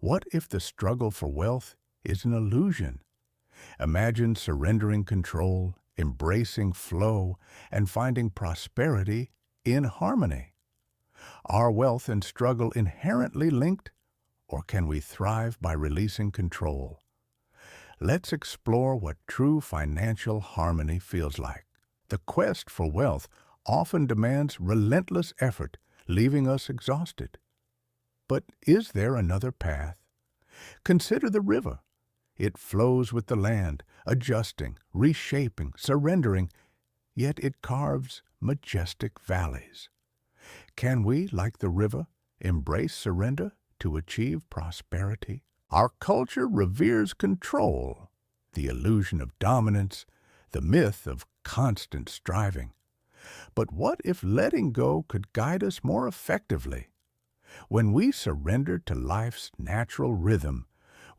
What if the struggle for wealth is an illusion? Imagine surrendering control, embracing flow, and finding prosperity in harmony. Are wealth and struggle inherently linked, or can we thrive by releasing control? Let's explore what true financial harmony feels like. The quest for wealth often demands relentless effort, leaving us exhausted. But is there another path? Consider the river. It flows with the land, adjusting, reshaping, surrendering, yet it carves majestic valleys. Can we, like the river, embrace surrender to achieve prosperity? Our culture reveres control, the illusion of dominance, the myth of constant striving. But what if letting go could guide us more effectively? When we surrender to life's natural rhythm,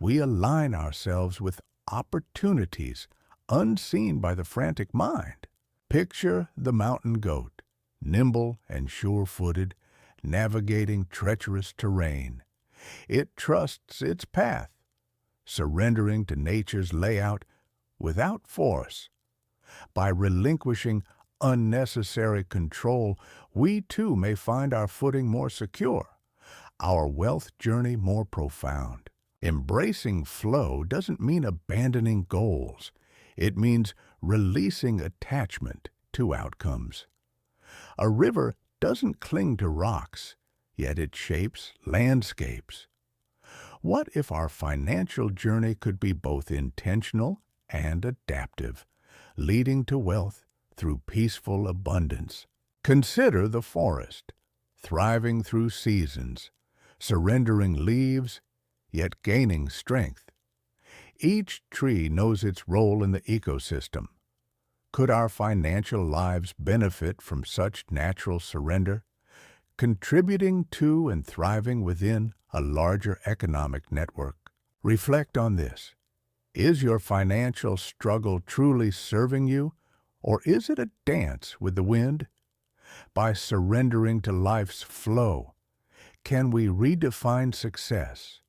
we align ourselves with opportunities unseen by the frantic mind. Picture the mountain goat, nimble and sure-footed, navigating treacherous terrain. It trusts its path, surrendering to nature's layout without force. By relinquishing unnecessary control, we too may find our footing more secure, our wealth journey more profound. Embracing flow doesn't mean abandoning goals. It means releasing attachment to outcomes. A river doesn't cling to rocks, yet it shapes landscapes. What if our financial journey could be both intentional and adaptive, leading to wealth through peaceful abundance? Consider the forest, thriving through seasons, surrendering leaves, yet gaining strength. Each tree knows its role in the ecosystem. Could our financial lives benefit from such natural surrender, contributing to and thriving within a larger economic network? Reflect on this. Is your financial struggle truly serving you, or is it a dance with the wind? By surrendering to life's flow, can we redefine success,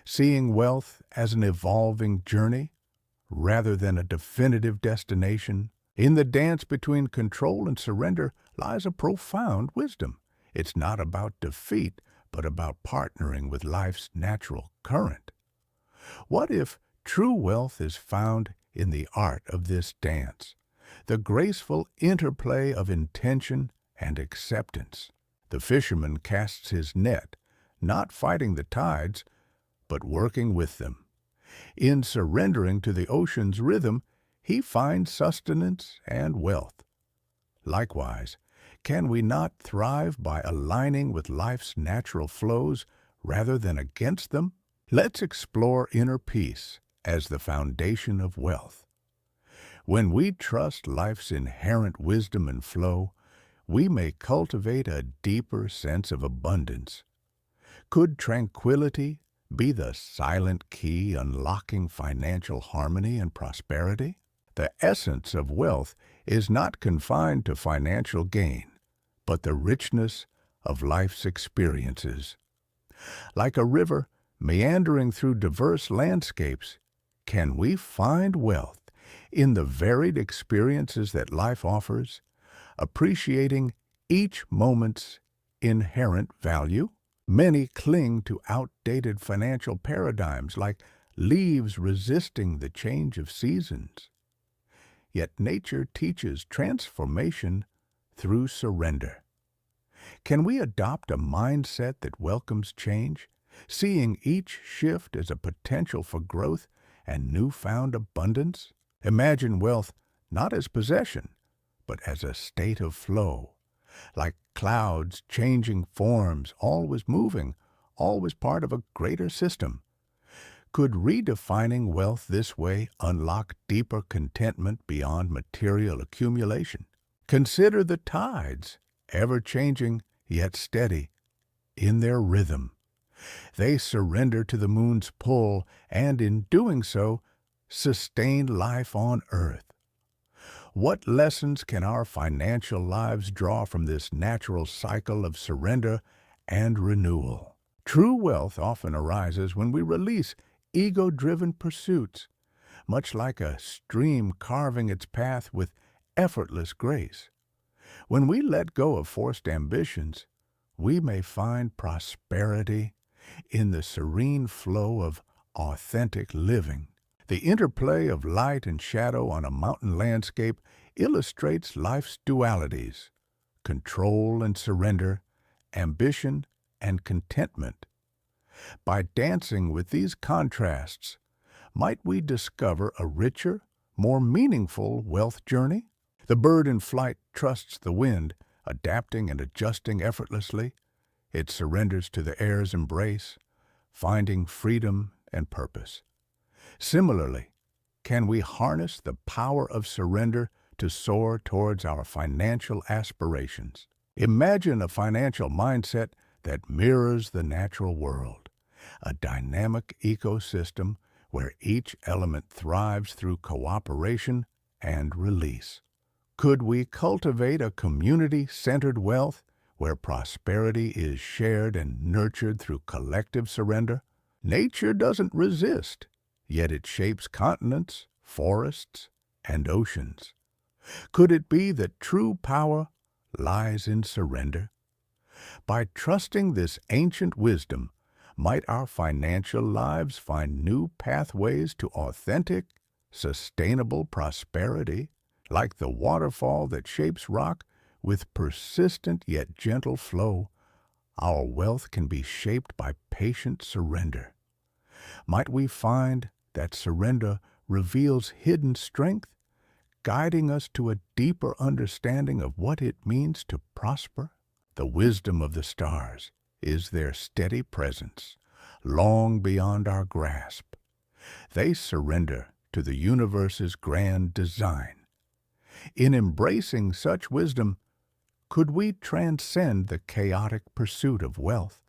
seeing wealth as an evolving journey rather than a definitive destination? In the dance between control and surrender lies a profound wisdom. It's not about defeat, but about partnering with life's natural current. What if true wealth is found in the art of this dance, the graceful interplay of intention and acceptance? The fisherman casts his net, not fighting the tides, but working with them. In surrendering to the ocean's rhythm, he finds sustenance and wealth. Likewise, can we not thrive by aligning with life's natural flows rather than against them? Let's explore inner peace as the foundation of wealth. When we trust life's inherent wisdom and flow, we may cultivate a deeper sense of abundance. Could tranquility be the silent key unlocking financial harmony and prosperity? The essence of wealth is not confined to financial gain, but the richness of life's experiences. Like a river meandering through diverse landscapes, can we find wealth in the varied experiences that life offers, appreciating each moment's inherent value? Many cling to outdated financial paradigms like leaves resisting the change of seasons. Yet nature teaches transformation through surrender. Can we adopt a mindset that welcomes change, seeing each shift as a potential for growth and newfound abundance? Imagine wealth not as possession, but as a state of flow, like clouds changing forms, always moving, always part of a greater system. Could redefining wealth this way unlock deeper contentment beyond material accumulation? Consider the tides, ever-changing yet steady, in their rhythm. They surrender to the moon's pull and, in doing so, sustain life on earth. What lessons can our financial lives draw from this natural cycle of surrender and renewal? True wealth often arises when we release ego-driven pursuits, much like a stream carving its path with effortless grace. When we let go of forced ambitions, we may find prosperity in the serene flow of authentic living. The interplay of light and shadow on a mountain landscape illustrates life's dualities: control and surrender, ambition and contentment. By dancing with these contrasts, might we discover a richer, more meaningful wealth journey? The bird in flight trusts the wind, adapting and adjusting effortlessly. It surrenders to the air's embrace, finding freedom and purpose. Similarly, can we harness the power of surrender to soar towards our financial aspirations? Imagine a financial mindset that mirrors the natural world, a dynamic ecosystem where each element thrives through cooperation and release. Could we cultivate a community-centered wealth where prosperity is shared and nurtured through collective surrender? Nature doesn't resist, yet it shapes continents, forests, and oceans. Could it be that true power lies in surrender? By trusting this ancient wisdom, might our financial lives find new pathways to authentic, sustainable prosperity? Like the waterfall that shapes rock with persistent yet gentle flow, our wealth can be shaped by patient surrender. Might we find that surrender reveals hidden strength, guiding us to a deeper understanding of what it means to prosper? The wisdom of the stars is their steady presence, long beyond our grasp. They surrender to the universe's grand design. In embracing such wisdom, could we transcend the chaotic pursuit of wealth,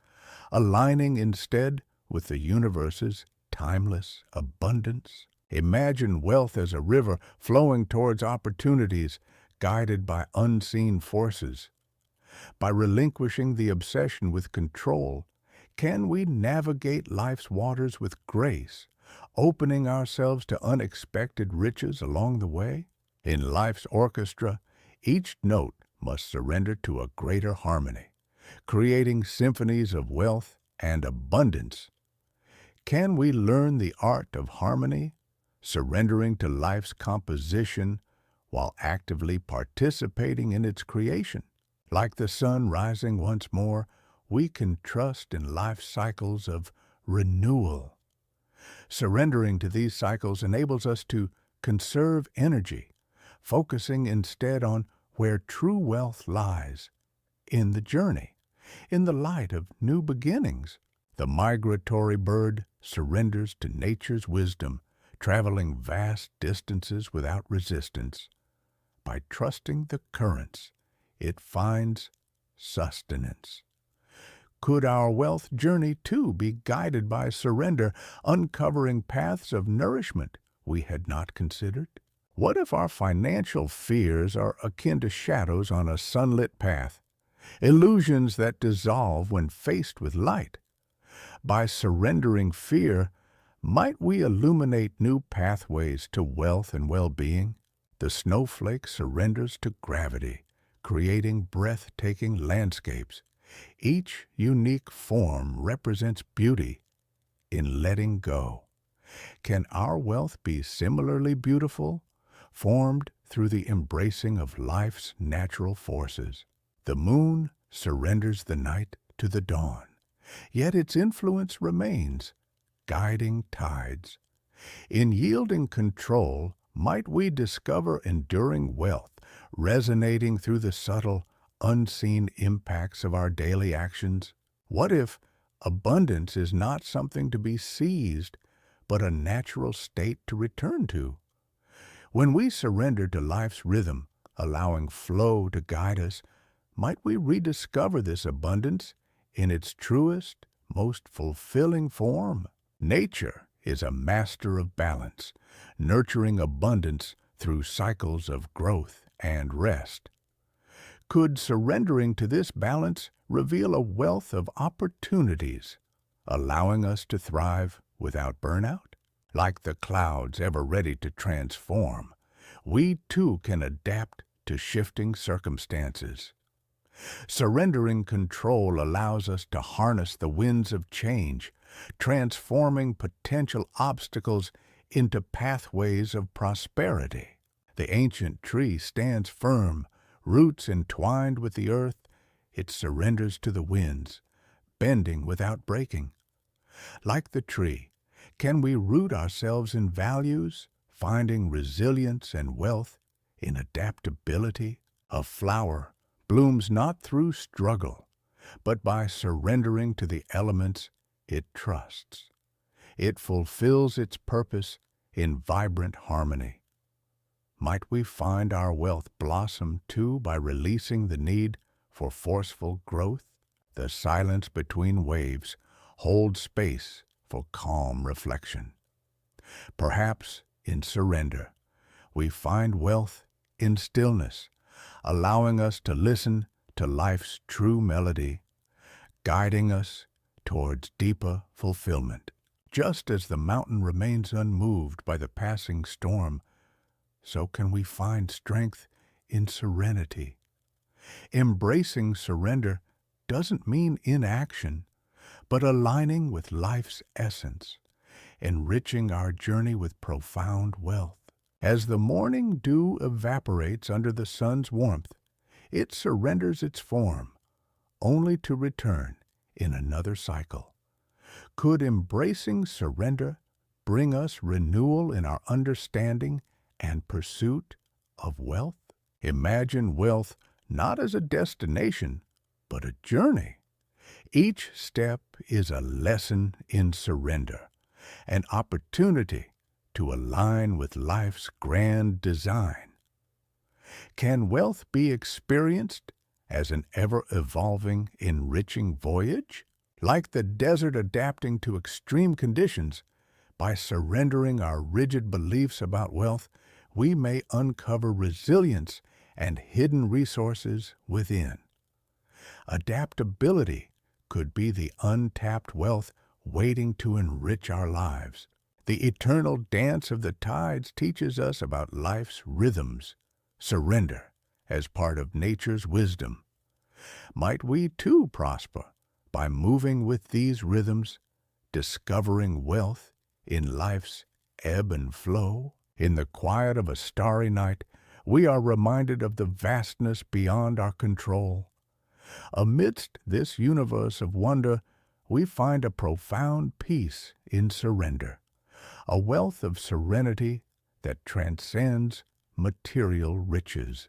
aligning instead with the universe's timeless abundance? Imagine wealth as a river flowing towards opportunities, guided by unseen forces. By relinquishing the obsession with control, can we navigate life's waters with grace, opening ourselves to unexpected riches along the way? In life's orchestra, each note must surrender to a greater harmony, creating symphonies of wealth and abundance. Can we learn the art of harmony, surrendering to life's composition while actively participating in its creation? Like the sun rising once more, we can trust in life's cycles of renewal. Surrendering to these cycles enables us to conserve energy, focusing instead on where true wealth lies, in the journey, in the light of new beginnings. The migratory bird surrenders to nature's wisdom, traveling vast distances without resistance. By trusting the currents, it finds sustenance. Could our wealth journey, too, be guided by surrender, uncovering paths of nourishment we had not considered? What if our financial fears are akin to shadows on a sunlit path, illusions that dissolve when faced with light? By surrendering fear, might we illuminate new pathways to wealth and well-being? The snowflake surrenders to gravity, creating breathtaking landscapes. Each unique form represents beauty in letting go. Can our wealth be similarly beautiful, formed through the embracing of life's natural forces? The moon surrenders the night to the dawn, yet its influence remains, guiding tides. In yielding control, might we discover enduring wealth, resonating through the subtle, unseen impacts of our daily actions? What if abundance is not something to be seized, but a natural state to return to? When we surrender to life's rhythm, allowing flow to guide us, might we rediscover this abundance in its truest, most fulfilling form? Nature is a master of balance, nurturing abundance through cycles of growth and rest. Could surrendering to this balance reveal a wealth of opportunities, allowing us to thrive without burnout? Like the clouds ever ready to transform, we too can adapt to shifting circumstances. Surrendering control allows us to harness the winds of change, transforming potential obstacles into pathways of prosperity. The ancient tree stands firm, roots entwined with the earth. It surrenders to the winds, bending without breaking. Like the tree, can we root ourselves in values, finding resilience and wealth in adaptability? A flower blooms not through struggle, but by surrendering to the elements it trusts. It fulfills its purpose in vibrant harmony. Might we find our wealth blossom too by releasing the need for forceful growth? The silence between waves holds space for calm reflection. Perhaps in surrender, we find wealth in stillness, allowing us to listen to life's true melody, guiding us towards deeper fulfillment. Just as the mountain remains unmoved by the passing storm, so can we find strength in serenity. Embracing surrender doesn't mean inaction, but aligning with life's essence, enriching our journey with profound wealth. As the morning dew evaporates under the sun's warmth, it surrenders its form, only to return in another cycle. Could embracing surrender bring us renewal in our understanding and pursuit of wealth? Imagine wealth not as a destination, but a journey. Each step is a lesson in surrender, an opportunity to align with life's grand design. Can wealth be experienced as an ever-evolving, enriching voyage? Like the desert adapting to extreme conditions, by surrendering our rigid beliefs about wealth, we may uncover resilience and hidden resources within. Adaptability could be the untapped wealth waiting to enrich our lives. The eternal dance of the tides teaches us about life's rhythms, surrender as part of nature's wisdom. Might we too prosper by moving with these rhythms, discovering wealth in life's ebb and flow? In the quiet of a starry night, we are reminded of the vastness beyond our control. Amidst this universe of wonder, we find a profound peace in surrender, a wealth of serenity that transcends material riches.